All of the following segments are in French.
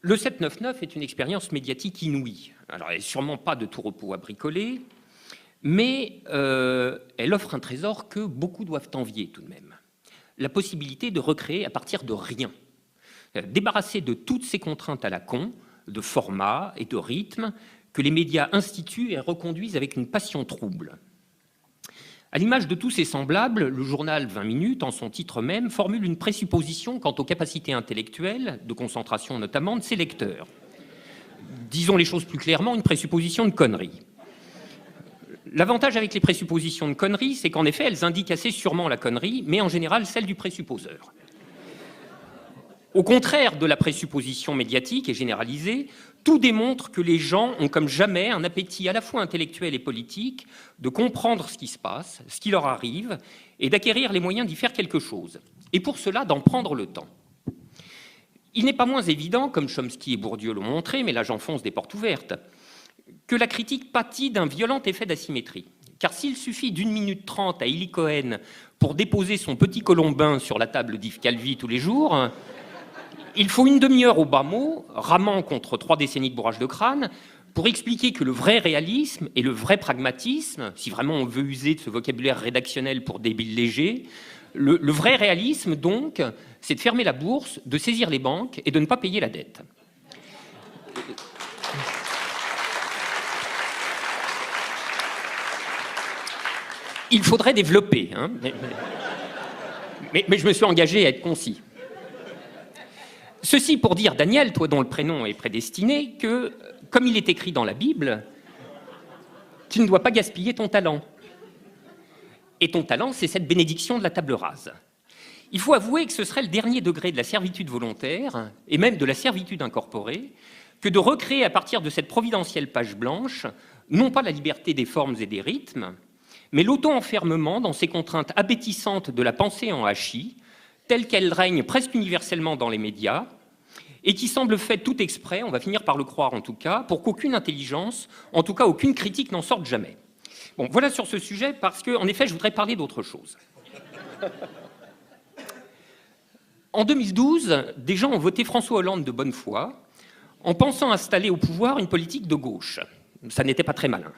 Le 799 est une expérience médiatique inouïe. Alors, elle n'est sûrement pas de tout repos à bricoler, mais elle offre un trésor que beaucoup doivent envier tout de même. La possibilité de recréer à partir de rien. Débarrasser de toutes ces contraintes à la con, de format et de rythme, que les médias instituent et reconduisent avec une passion trouble. À l'image de tous ses semblables, le journal 20 minutes, en son titre même, formule une présupposition quant aux capacités intellectuelles, de concentration notamment, de ses lecteurs. Disons les choses plus clairement, une présupposition de conneries. L'avantage avec les présuppositions de conneries, c'est qu'en effet, elles indiquent assez sûrement la connerie, mais en général celle du présupposeur. Au contraire de la présupposition médiatique et généralisée, tout démontre que les gens ont comme jamais un appétit à la fois intellectuel et politique de comprendre ce qui se passe, ce qui leur arrive, et d'acquérir les moyens d'y faire quelque chose. Et pour cela, d'en prendre le temps. Il n'est pas moins évident, comme Chomsky et Bourdieu l'ont montré, mais là j'enfonce des portes ouvertes, que la critique pâtit d'un violent effet d'asymétrie. Car s'il suffit d'1 minute 30 à Eli Cohen pour déposer son petit colombin sur la table d'Yves Calvi tous les jours, il faut une demi-heure au bas mot, ramant contre 3 décennies de bourrage de crâne, pour expliquer que le vrai réalisme et le vrai pragmatisme, si vraiment on veut user de ce vocabulaire rédactionnel pour débile léger, le vrai réalisme, donc, c'est de fermer la bourse, de saisir les banques et de ne pas payer la dette. Il faudrait développer, hein, mais je me suis engagé à être concis. Ceci pour dire, Daniel, toi dont le prénom est prédestiné, que, comme il est écrit dans la Bible, tu ne dois pas gaspiller ton talent. Et ton talent, c'est cette bénédiction de la table rase. Il faut avouer que ce serait le dernier degré de la servitude volontaire, et même de la servitude incorporée, que de recréer à partir de cette providentielle page blanche, non pas la liberté des formes et des rythmes, mais l'auto-enfermement dans ces contraintes abétissantes de la pensée en hachis, telle qu'elle règne presque universellement dans les médias, et qui semble faite tout exprès, on va finir par le croire en tout cas, pour qu'aucune intelligence, en tout cas aucune critique n'en sorte jamais. Bon, voilà sur ce sujet, parce qu'en effet, je voudrais parler d'autre chose. En 2012, des gens ont voté François Hollande de bonne foi, en pensant installer au pouvoir une politique de gauche. Ça n'était pas très malin.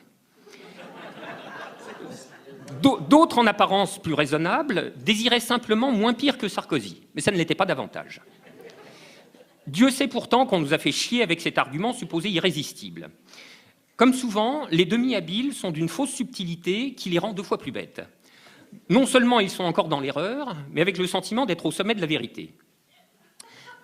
D'autres, en apparence plus raisonnables, désiraient simplement moins pire que Sarkozy, mais ça ne l'était pas davantage. Dieu sait pourtant qu'on nous a fait chier avec cet argument supposé irrésistible. Comme souvent, les demi-habiles sont d'une fausse subtilité qui les rend 2 fois plus bêtes. Non seulement ils sont encore dans l'erreur, mais avec le sentiment d'être au sommet de la vérité.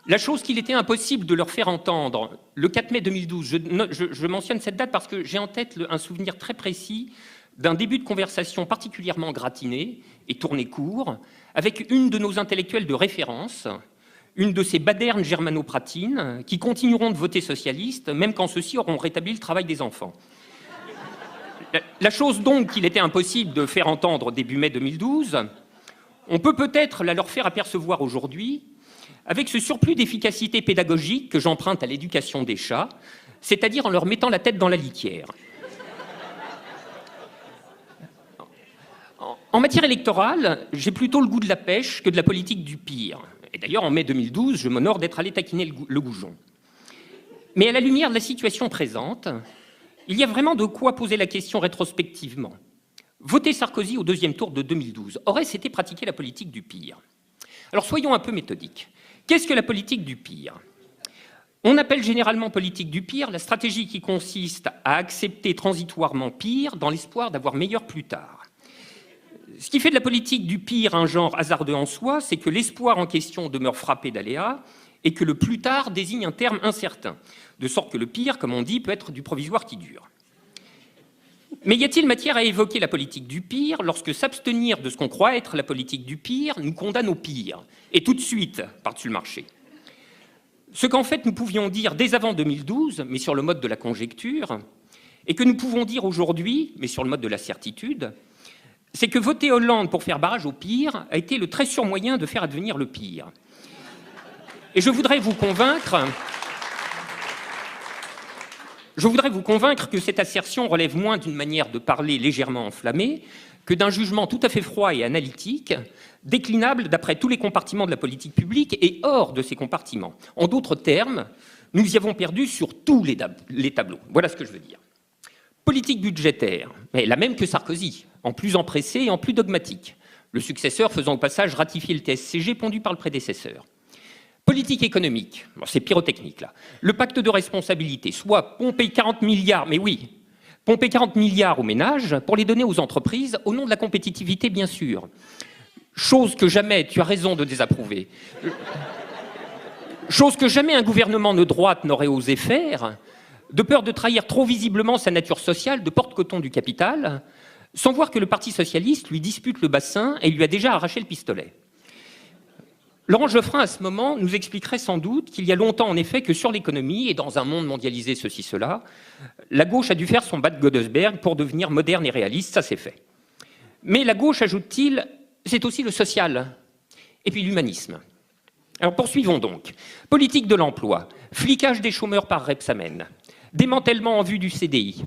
La chose qu'il était impossible de leur faire entendre, le 4 mai 2012, je mentionne cette date parce que j'ai en tête un souvenir très précis d'un début de conversation particulièrement gratiné et tourné court, avec une de nos intellectuelles de référence, une de ces badernes germanopratines qui continueront de voter socialiste, même quand ceux-ci auront rétabli le travail des enfants. La chose donc qu'il était impossible de faire entendre début mai 2012, on peut peut-être la leur faire apercevoir aujourd'hui, avec ce surplus d'efficacité pédagogique que j'emprunte à l'éducation des chats, c'est-à-dire en leur mettant la tête dans la litière. En matière électorale, j'ai plutôt le goût de la pêche que de la politique du pire. Et d'ailleurs, en mai 2012, je m'honore d'être allé taquiner le goujon. Mais à la lumière de la situation présente, il y a vraiment de quoi poser la question rétrospectivement. Voter Sarkozy au 2e tour de 2012 aurait-ce été pratiquer la politique du pire? Alors soyons un peu méthodiques. Qu'est-ce que la politique du pire? On appelle généralement politique du pire la stratégie qui consiste à accepter transitoirement pire dans l'espoir d'avoir meilleur plus tard. Ce qui fait de la politique du pire un genre hasardeux en soi, c'est que l'espoir en question demeure frappé d'aléas et que le plus tard désigne un terme incertain, de sorte que le pire, comme on dit, peut être du provisoire qui dure. Mais y a-t-il matière à évoquer la politique du pire lorsque s'abstenir de ce qu'on croit être la politique du pire nous condamne au pire, et tout de suite par-dessus le marché? Ce qu'en fait nous pouvions dire dès avant 2012, mais sur le mode de la conjecture, et que nous pouvons dire aujourd'hui, mais sur le mode de la certitude, c'est que voter Hollande pour faire barrage au pire a été le très sûr moyen de faire advenir le pire. Et je voudrais vous convaincre que cette assertion relève moins d'une manière de parler légèrement enflammée que d'un jugement tout à fait froid et analytique, déclinable d'après tous les compartiments de la politique publique et hors de ces compartiments. En d'autres termes, Nous y avons perdu sur tous les tableaux. Voilà ce que je veux dire. Politique budgétaire, mais la même que Sarkozy, en plus empressé et en plus dogmatique. Le successeur faisant au passage ratifier le TSCG pondu par le prédécesseur. Politique économique, bon, c'est pyrotechnique là. Le pacte de responsabilité, soit pomper 40 milliards, mais oui, pomper 40 milliards aux ménages pour les donner aux entreprises, au nom de la compétitivité bien sûr. Chose que jamais, tu as raison de désapprouver, chose que jamais un gouvernement de droite n'aurait osé faire, de peur de trahir trop visiblement sa nature sociale de porte-coton du capital, sans voir que le Parti socialiste lui dispute le bassin et lui a déjà arraché le pistolet. Laurent Geoffrin, à ce moment, nous expliquerait sans doute qu'il y a longtemps, en effet, que sur l'économie, et dans un monde mondialisé, ceci, cela, la gauche a dû faire son Bad Godesberg pour devenir moderne et réaliste, ça c'est fait. Mais la gauche, ajoute-t-il, c'est aussi le social, et puis l'humanisme. Alors poursuivons donc. Politique de l'emploi, flicage des chômeurs par Rebsamen, démantèlement en vue du CDI.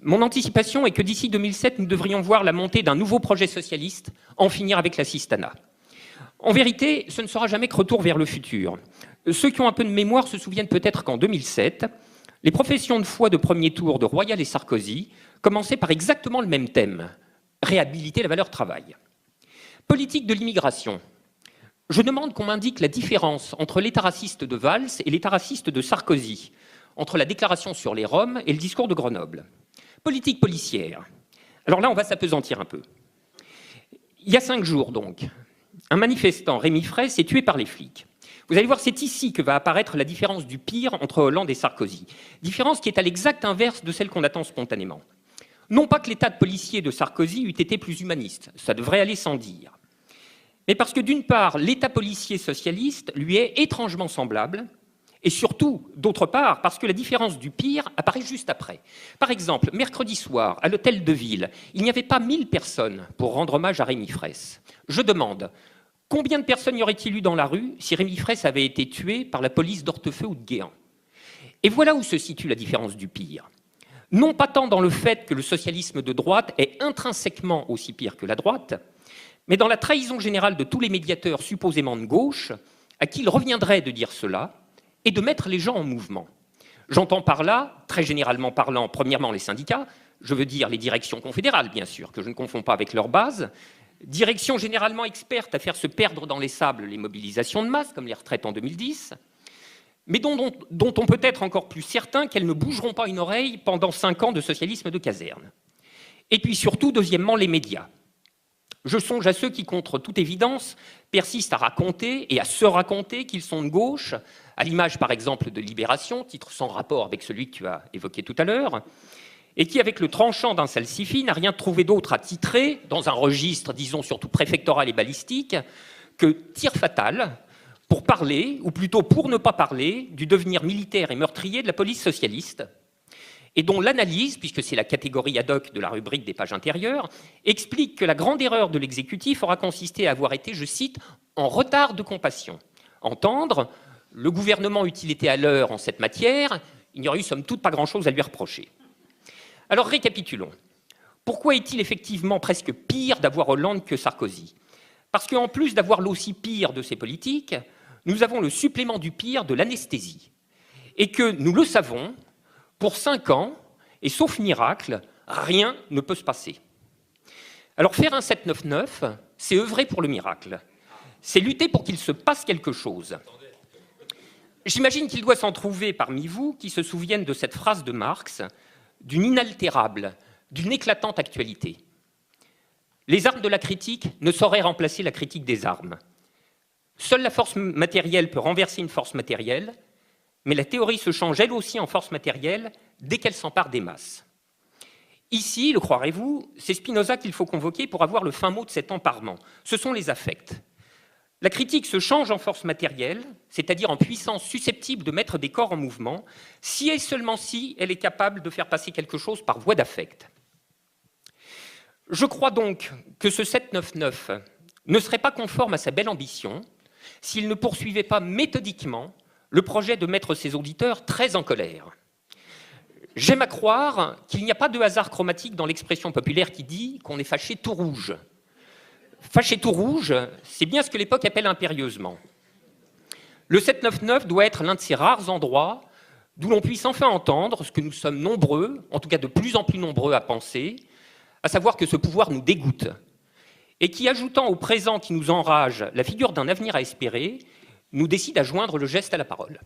Mon anticipation est que d'ici 2007, nous devrions voir la montée d'un nouveau projet socialiste, en finir avec l'assistanat. En vérité, ce ne sera jamais que retour vers le futur. Ceux qui ont un peu de mémoire se souviennent peut-être qu'en 2007, les professions de foi de premier tour de Royal et Sarkozy commençaient par exactement le même thème, réhabiliter la valeur travail. Politique de l'immigration. Je demande qu'on m'indique la différence entre l'état raciste de Valls et l'état raciste de Sarkozy, entre la déclaration sur les Roms et le discours de Grenoble. Politique policière. Alors là, on va s'apesantir un peu. Il y a 5 jours, donc, un manifestant, Rémi Fraisse, est tué par les flics. Vous allez voir, c'est ici que va apparaître la différence du pire entre Hollande et Sarkozy. Différence qui est à l'exact inverse de celle qu'on attend spontanément. Non pas que l'état de policier de Sarkozy eût été plus humaniste, ça devrait aller sans dire. Mais parce que d'une part, l'état policier socialiste lui est étrangement semblable, et surtout, d'autre part, parce que la différence du pire apparaît juste après. Par exemple, mercredi soir, à l'hôtel de ville, il n'y avait pas 1000 personnes pour rendre hommage à Rémi Fraisse. Je demande, combien de personnes y aurait-il eu dans la rue si Rémi Fraisse avait été tué par la police d'Hortefeux ou de Guéant? Et voilà où se situe la différence du pire. Non pas tant dans le fait que le socialisme de droite est intrinsèquement aussi pire que la droite, mais dans la trahison générale de tous les médiateurs supposément de gauche, à qui il reviendrait de dire cela, et de mettre les gens en mouvement. J'entends par là, très généralement parlant, premièrement les syndicats, je veux dire les directions confédérales, bien sûr, que je ne confonds pas avec leur base, directions généralement expertes à faire se perdre dans les sables les mobilisations de masse, comme les retraites en 2010, mais dont on peut être encore plus certain qu'elles ne bougeront pas une oreille pendant 5 ans de socialisme de caserne. Et puis surtout, deuxièmement, les médias. Je songe à ceux qui, contre toute évidence, persistent à raconter et à se raconter qu'ils sont de gauche, à l'image par exemple de Libération, titre sans rapport avec celui que tu as évoqué tout à l'heure, et qui, avec le tranchant d'un salsifis, n'a rien trouvé d'autre à titrer, dans un registre, disons, surtout préfectoral et balistique, que tir fatal, pour parler, ou plutôt pour ne pas parler, du devenir militaire et meurtrier de la police socialiste, et dont l'analyse, puisque c'est la catégorie ad hoc de la rubrique des pages intérieures, explique que la grande erreur de l'exécutif aura consisté à avoir été, je cite, « en retard de compassion ». Entendre, le gouvernement eût-il été à l'heure en cette matière, il n'y aurait eu somme toute pas grand-chose à lui reprocher. Alors récapitulons. Pourquoi est-il effectivement presque pire d'avoir Hollande que Sarkozy? Parce qu'en plus d'avoir l'aussi pire de ces politiques, nous avons le supplément du pire de l'anesthésie. Et que, nous le savons, pour 5 ans, et sauf miracle, rien ne peut se passer. Alors faire un 799, c'est œuvrer pour le miracle. C'est lutter pour qu'il se passe quelque chose. J'imagine qu'il doit s'en trouver parmi vous qui se souviennent de cette phrase de Marx, d'une inaltérable, d'une éclatante actualité. Les armes de la critique ne sauraient remplacer la critique des armes. Seule la force matérielle peut renverser une force matérielle, mais la théorie se change elle aussi en force matérielle dès qu'elle s'empare des masses. Ici, le croirez-vous, c'est Spinoza qu'il faut convoquer pour avoir le fin mot de cet emparement. Ce sont les affects. La critique se change en force matérielle, c'est-à-dire en puissance susceptible de mettre des corps en mouvement, si et seulement si elle est capable de faire passer quelque chose par voie d'affect. Je crois donc que ce 799 ne serait pas conforme à sa belle ambition s'il ne poursuivait pas méthodiquement le projet de mettre ses auditeurs très en colère. J'aime à croire qu'il n'y a pas de hasard chromatique dans l'expression populaire qui dit qu'on est fâché tout rouge. Fâché tout rouge, c'est bien ce que l'époque appelle impérieusement. Le 799 doit être l'un de ces rares endroits d'où l'on puisse enfin entendre ce que nous sommes nombreux, en tout cas de plus en plus nombreux à penser, à savoir que ce pouvoir nous dégoûte, et qui, ajoutant au présent qui nous enrage la figure d'un avenir à espérer, nous décide à joindre le geste à la parole.